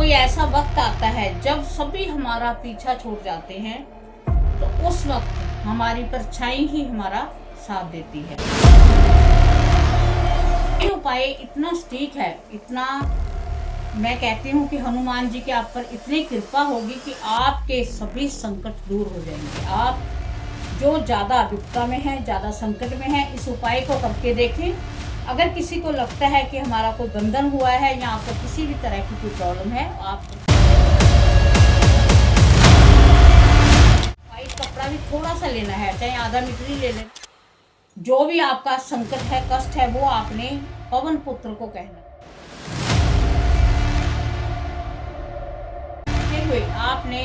कोई ऐसा वक्त आता है जब सभी हमारा पीछा छोड़ जाते हैं, तो उस वक्त हमारी परछाई ही हमारा साथ देती है। ये उपाय इतना सटीक है, इतना मैं कहती हूँ कि हनुमान जी के आप पर इतनी कृपा होगी कि आपके सभी संकट दूर हो जाएंगे। आप जो ज़्यादा विपदा में है, ज़्यादा संकट में है, इस उपाय को करके देखें। अगर किसी को लगता है कि हमारा कोई बंधन हुआ है या आपको किसी भी तरह की कोई प्रॉब्लम है, आप वाइट कपड़ा भी थोड़ा सा लेना है, चाहे आधा मीटर ही ले लें। जो भी आपका संकट है, कष्ट है, वो आपने पवन पुत्र को कहना। हुए आपने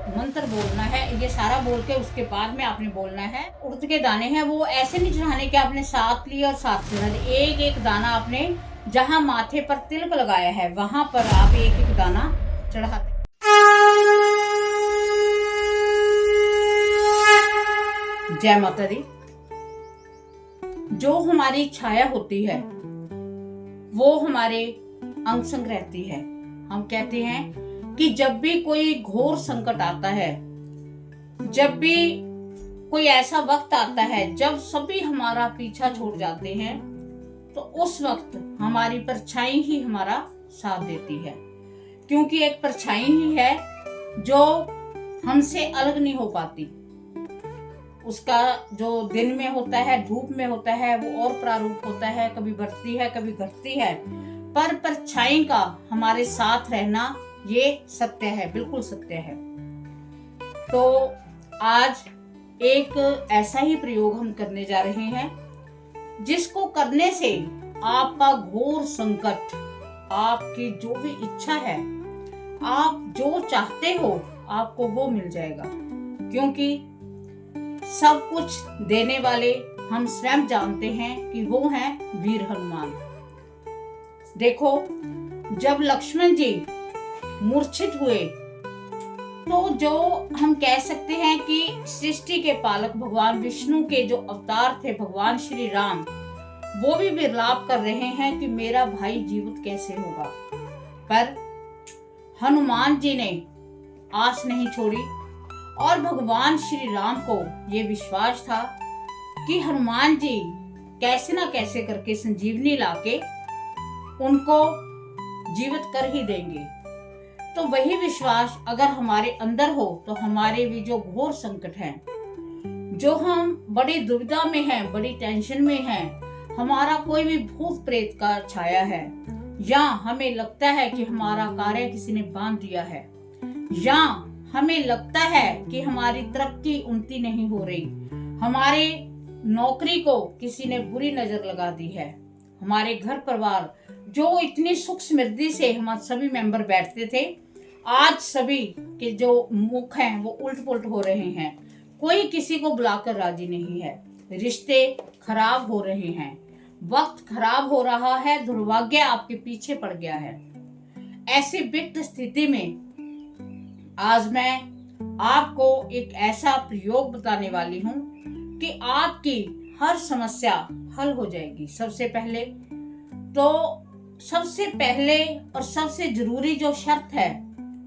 मंत्र बोलना है, ये सारा बोल के उसके बाद में आपने बोलना है। उड़द के दाने हैं, वो ऐसे नहीं चढ़ाने के आपने साथ लिए और साथ चढ़ा दिए। एक एक दाना आपने जहां माथे पर तिलक लगाया है वहां पर आप एक एक दाना चढ़ाते। जय माता दी। जो हमारी छाया होती है वो हमारे अंग संग रहती है। हम कहते हैं कि जब भी कोई घोर संकट आता है, जब भी कोई ऐसा वक्त आता है जब सभी हमारा पीछा छोड़ जाते हैं, तो उस वक्त हमारी परछाई ही हमारा साथ देती है। क्योंकि एक परछाई ही है जो हमसे अलग नहीं हो पाती। उसका जो दिन में होता है, धूप में होता है, वो और प्रारूप होता है, कभी बढ़ती है कभी घटती है, पर परछाई का हमारे साथ रहना ये सत्य है, बिल्कुल सत्य है। तो आज एक ऐसा ही प्रयोग हम करने जा रहे हैं जिसको करने से आपका घोर संकट, आपकी जो भी इच्छा है, आप जो चाहते हो, आपको वो मिल जाएगा। क्योंकि सब कुछ देने वाले हम स्वयं जानते हैं कि वो हैं वीर हनुमान। देखो, जब लक्ष्मण जी मूर्छित हुए तो जो हम कह सकते हैं कि सृष्टि के पालक भगवान विष्णु के जो अवतार थे भगवान श्री राम, वो भी विलाप कर रहे हैं कि मेरा भाई जीवित कैसे होगा। पर हनुमान जी ने आस नहीं छोड़ी और भगवान श्री राम को ये विश्वास था कि हनुमान जी कैसे ना कैसे करके संजीवनी लाके उनको जीवित कर ही देंगे। तो वही विश्वास अगर हमारे अंदर हो तो हमारे भी जो घोर संकट हैं, जो हम बड़ी दुविधा में हैं, बड़ी टेंशन में हैं, हमारा कोई भी भूत प्रेत का छाया है, या हमें लगता है कि हमारा कार्य किसी ने बांध दिया है, या हमें लगता है कि हमारी तरक्की उन्नति नहीं हो रही, हमारे नौकरी को किसी ने बुरी नजर लगा दी है, हमारे घर परिवार जो इतनी सुख समृद्धि से हम सभी मेंबर बैठते थे, आज सभी के जो मुख हैं वो उल्ट पुल्ट हो रहे हैं। कोई किसी को बुलाकर राजी नहीं है, रिश्ते खराब हो रहे हैं, वक्त खराब हो रहा है, दुर्भाग्य आपके पीछे पड़ गया है। ऐसी विकट स्थिति में आज मैं आपको एक ऐसा प्रयोग बताने वाली हूँ कि आपकी हर समस्या हल हो जाएगी। सबसे पहले और सबसे जरूरी जो शर्त है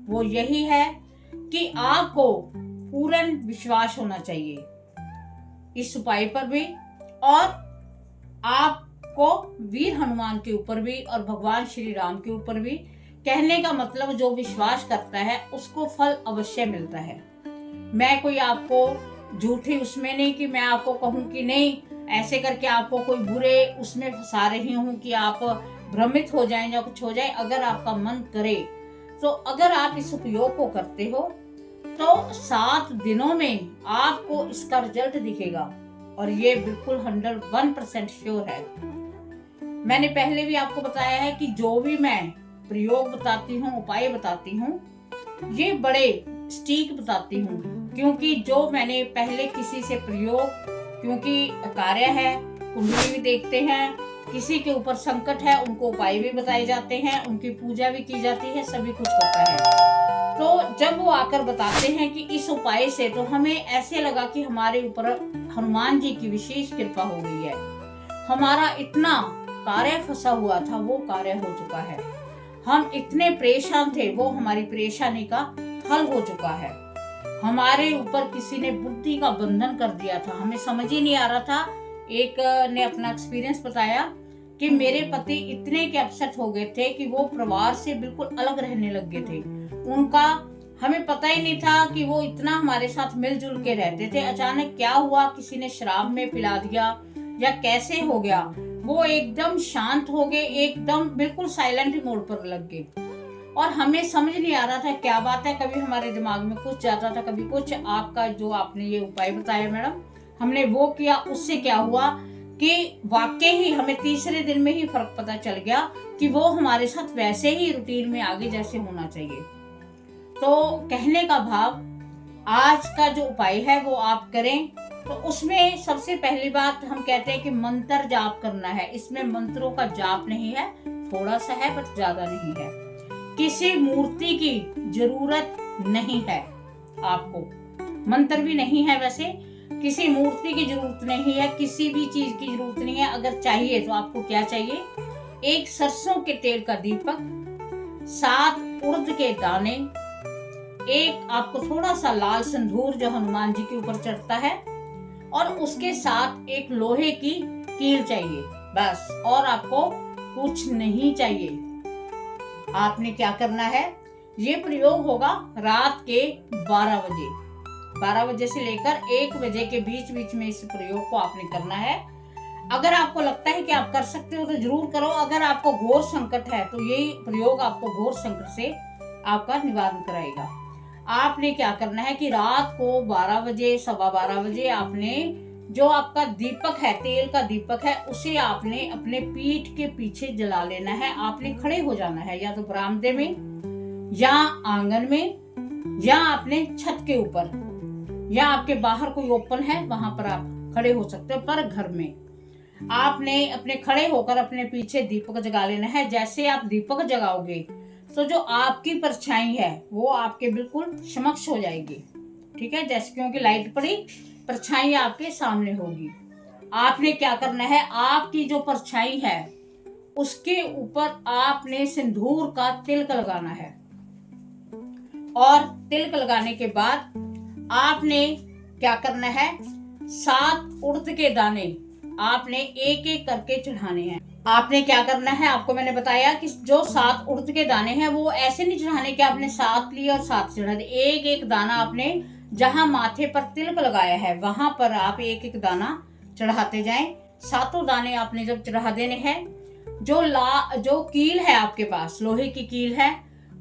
वो यही है कि आपको पूर्ण विश्वास होना चाहिए इस उपाय पर भी, और आपको वीर हनुमान के ऊपर भी और भगवान श्री राम के ऊपर भी। कहने का मतलब जो विश्वास करता है उसको फल अवश्य मिलता है। मैं कोई आपको झूठी उसमें नहीं कि मैं आपको कहूँ कि नहीं ऐसे करके आपको कोई बुरे उसमें फंसा रही हूँ कि आप भ्रमित हो जाएं या कुछ हो जाए। अगर आपका मन करे तो अगर आप इस उपयोग को करते हो तो 7 दिनों में आपको इसका रिजल्ट दिखेगा, और ये बिल्कुल 101% श्योर है। मैंने पहले भी आपको बताया है कि जो भी मैं प्रयोग बताती हूँ, उपाय बताती हूँ, ये बड़े सटीक बताती हूँ। क्योंकि जो मैंने पहले किसी से प्रयोग, क्योंकि कार्य है, कुंडली भी देखते हैं, किसी के ऊपर संकट है उनको उपाय भी बताए जाते हैं, उनकी पूजा भी की जाती है, सभी कुछ होता है। तो जब वो आकर बताते हैं कि इस उपाय से, तो हमें ऐसे लगा कि हमारे ऊपर हनुमान जी की विशेष कृपा हो गई है। हमारा इतना कार्य फंसा हुआ था वो कार्य हो चुका है। हम इतने परेशान थे, वो हमारी परेशानी का हल हो चुका है। हमारे ऊपर किसी ने बुद्धि का बंधन कर दिया था, हमें समझ ही नहीं आ रहा था। एक ने अपना एक्सपीरियंस बताया कि मेरे पति इतने के अपसेट हो गए थे कि वो परिवार से बिल्कुल अलग रहने लग गए थे। उनका हमें पता ही नहीं था कि वो इतना हमारे साथ मिलजुल के रहते थे। अचानक क्या हुआ, किसी ने शराब में पिला दिया या कैसे हो गया, वो एकदम शांत हो गए, एकदम बिल्कुल साइलेंट मोड पर लग गए। और हमें समझ नहीं आ रहा था क्या बात है, कभी हमारे दिमाग में कुछ जाता था, कभी कुछ। आपका जो आपने ये उपाय बताया मैडम, हमने वो किया, उससे क्या हुआ कि वाकई ही हमें तीसरे दिन में ही फर्क पता चल गया कि वो हमारे साथ वैसे ही रूटीन में आगे जैसे होना चाहिए। तो कहने का भाव, आज का जो उपाय है वो आप करें। तो उसमें सबसे पहली बात हम कहते हैं कि मंत्र जाप करना है। इसमें मंत्रों का जाप नहीं है, थोड़ा सा है बट ज्यादा नहीं है। किसी मूर्ति की जरूरत नहीं है, आपको मंत्र भी नहीं है, वैसे किसी मूर्ति की जरूरत नहीं है, किसी भी चीज की जरूरत नहीं है। अगर चाहिए तो आपको क्या चाहिए, एक सरसों के तेल का दीपक, 7 उड़द के दाने, एक आपको थोड़ा सा लाल सिंदूर जो हनुमान जी के ऊपर चढ़ता है, और उसके साथ एक लोहे की कील चाहिए, बस। और आपको कुछ नहीं चाहिए। आपने क्या करना है, ये प्रयोग होगा रात के 12 बजे से लेकर 1 बजे के बीच बीच में इस प्रयोग को आपने करना है। अगर आपको लगता है कि आप कर सकते हो तो जरूर करो। अगर आपको घोर संकट है तो यही प्रयोग आपको घोर संकट से आपका निवारण कराएगा। आपने क्या करना है कि रात को 12 बजे, 12:15 बजे आपने जो आपका दीपक है, तेल का दीपक है, उसे आपने अपने पीठ के पीछे जला लेना है। आपने खड़े हो जाना है, या तो बरामदे में, या आंगन में, या अपने छत के ऊपर, या आपके बाहर कोई ओपन है वहां पर आप खड़े हो सकते हो। पर घर में आपने अपने खड़े होकर अपने पीछे दीपक जगा लेना है। जैसे आप दीपक जगाओगे तो जो आपकी परछाई है वो आपके बिल्कुल समक्ष हो जाएगी, ठीक है। जैसे क्योंकि लाइट पड़ी, परछाई आपके सामने होगी। आपने क्या करना है, आपकी जो परछाई है उसके ऊपर आपने सिंदूर का तिलक लगाना है। और तिलक लगाने के बाद आपने क्या करना है, 7 उड़द के दाने आपने एक एक करके चढ़ाने हैं। आपने क्या करना है, आपको मैंने बताया कि जो 7 उड़द के दाने हैं वो ऐसे नहीं चढ़ाने कि आपने 7 लिए और 7 चढ़ा दे। एक एक दाना आपने जहां माथे पर तिलक लगाया है वहां पर आप एक एक दाना चढ़ाते जाएं। 7 दाने आपने जब चढ़ा देने हैं, जो कील है आपके पास, लोहे की कील है,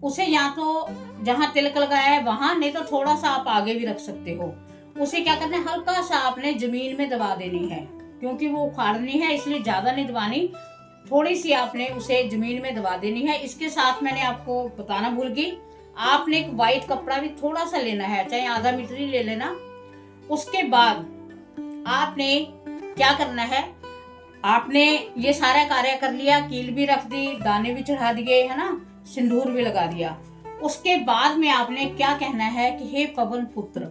उसे या तो जहां तिलक लगाया है वहां, नहीं तो थोड़ा सा आप आगे भी रख सकते हो। उसे क्या करना है, हल्का सा आपने जमीन में दबा देनी है, क्योंकि वो उखाड़नी है इसलिए ज्यादा नहीं दबानी, थोड़ी सी आपने उसे जमीन में दबा देनी है। इसके साथ मैंने आपको बताना भूल गई, आपने एक व्हाइट कपड़ा भी थोड़ा सा लेना है, चाहे आधा मीटर ही ले लेना। उसके बाद आपने क्या करना है, आपने ये सारा कार्य कर लिया, कील भी रख दी, दाने भी चढ़ा दिए, है ना, सिंदूर भी लगा दिया। उसके बाद में आपने क्या कहना है कि हे पवन पुत्र,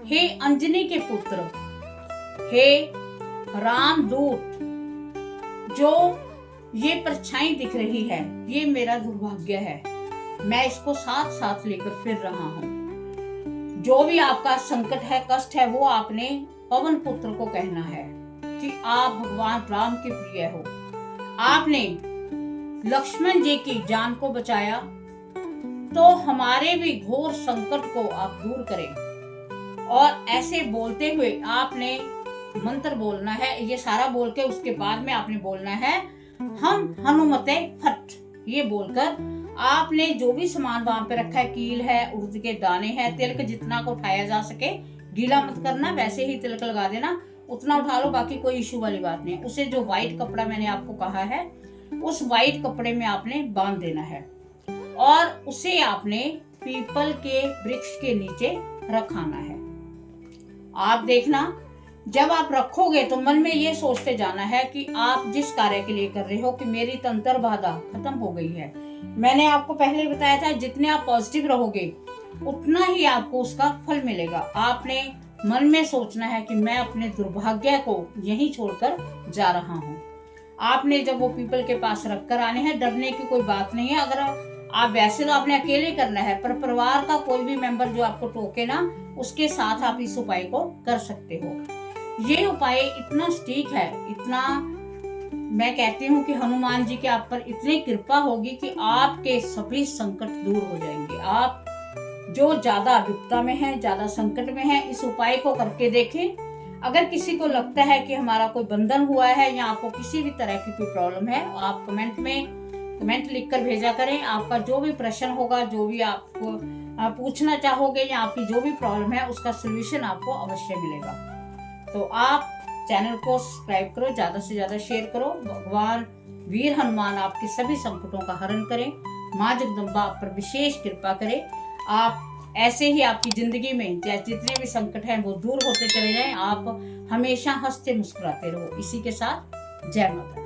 हे अंजनी के पुत्र, हे रामदूत, जो ये परछाई दिख रही है ये मेरा दुर्भाग्य है, मैं इसको साथ साथ लेकर फिर रहा हूं। जो भी आपका संकट है, कष्ट है, वो आपने पवन पुत्र को कहना है कि आप भगवान राम के प्रिय हो। आपने लक्ष्मण जी की जान को बचाया, तो हमारे भी घोर संकट को आप दूर करें। और ऐसे बोलते हुए आपने मंत्र बोलना है, ये सारा बोल के उसके बाद में आपने बोलना है हम हनुमते फट। ये बोलकर आपने जो भी सामान वहां पे रखा है, कील है, उड़द के दाने हैं, तिलक जितना को उठाया जा सके, गीला मत करना, वैसे ही तिलक लगा देना, उतना उठा लो, बाकी कोई इशू वाली बात नहीं है। उसे जो व्हाइट कपड़ा मैंने आपको कहा है, उस व्हाइट कपड़े में आपने बांध देना है, और उसे आपने पीपल के वृक्ष के नीचे रखाना है। आप देखना, जब आप रखोगे तो मन में ये सोचते जाना है कि आप जिस कार्य के लिए कर रहे हो कि मेरी तंत्र बाधा खत्म हो गई है। मैंने आपको पहले बताया था, जितने आप पॉजिटिव रहोगे उतना ही आपको उसका फल मिलेगा। आपने मन में सोचना है कि मैं अपने दुर्भाग्य को यहीं छोड़कर जा रहा हूँ। आपने जब वो पीपल के पास रख कर आने हैं, डरने की कोई बात नहीं है। अगर आप वैसे तो आपने अकेले करना है, पर परिवार का कोई भी मेंबर जो आपको टोके ना, उसके साथ आप इस उपाय को कर सकते हो। ये उपाय इतना सटीक है, इतना, मैं कहती हूँ कि हनुमान जी के आप पर इतनी कृपा होगी कि आपके सभी संकट दूर हो जाएंगे। आप जो ज्यादा विपदा में है, ज्यादा संकट में है, इस उपाय को करके देखें। अगर किसी को लगता है कि हमारा कोई बंधन हुआ है या आपको किसी भी तरह की कोई प्रॉब्लम है, आप कमेंट लिखकर भेजा करें। आपका जो भी प्रश्न होगा, जो भी आपको पूछना चाहोगे या आपकी जो भी प्रॉब्लम है, उसका सोल्यूशन आपको अवश्य मिलेगा। तो आप चैनल को सब्सक्राइब करो, ज्यादा से ज्यादा शेयर करो। भगवान वीर हनुमान आपके सभी संकटों का हरण करें। माँ जगदम्बा आप पर विशेष कृपा करे। आप ऐसे ही आपकी जिंदगी में जितने भी संकट हैं वो दूर होते चले जाएं। आप हमेशा हंसते मुस्कुराते रहो। इसी के साथ जय माता।